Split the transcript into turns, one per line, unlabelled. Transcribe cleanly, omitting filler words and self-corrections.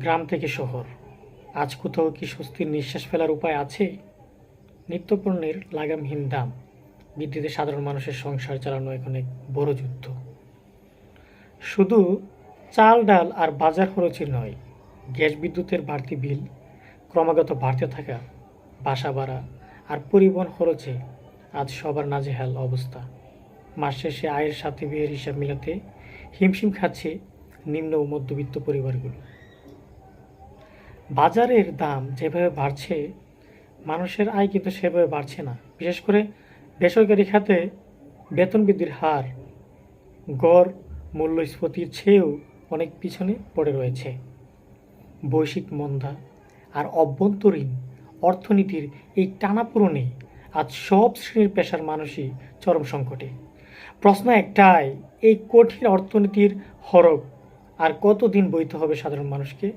গ্রাম থেকে শহর, আজ কোথাও কি স্বস্তির নিঃশ্বাস ফেলার উপায় আছে? নিত্যপণ্যের লাগামহীন দাম, বৃদ্ধিতে সাধারণ মানুষের সংসার চালানো এখন এক বড় যুদ্ধ। শুধু চাল ডাল আর বাজার খরচই নয়, গ্যাস বিদ্যুতের বাড়তি বিল, ক্রমাগত বাড়তে থাকা বাসা ভাড়া আর পরিবহন খরচে আজ সবার নাজেহাল অবস্থা। মাস শেষে আয়ের সাথে ব্যয়ের হিসাব মেলাতে হিমশিম খাচ্ছে নিম্ন ও মধ্যবিত্ত পরিবারগুলো। বাজারের দাম যেভাবে বাড়ছে, মানুষের আয় কিন্তু সেভাবে বাড়ছে না। বিশেষ করে বেসরকারি খাতে বেতন বৃদ্ধির হার গড় মূল্যস্ফীতির চেয়েও অনেক পিছনে পড়ে রয়েছে। বৈশ্বিক মন্দা আর অভ্যন্তরীণ অর্থনীতির এই টানাপোড়েনে আজ সব শ্রেণীর পেশার মানুষই চরম সংকটে। প্রশ্ন একটাই, এই কঠিন অর্থনীতির হরক আর কতদিন বইতে হবে সাধারণ মানুষকে?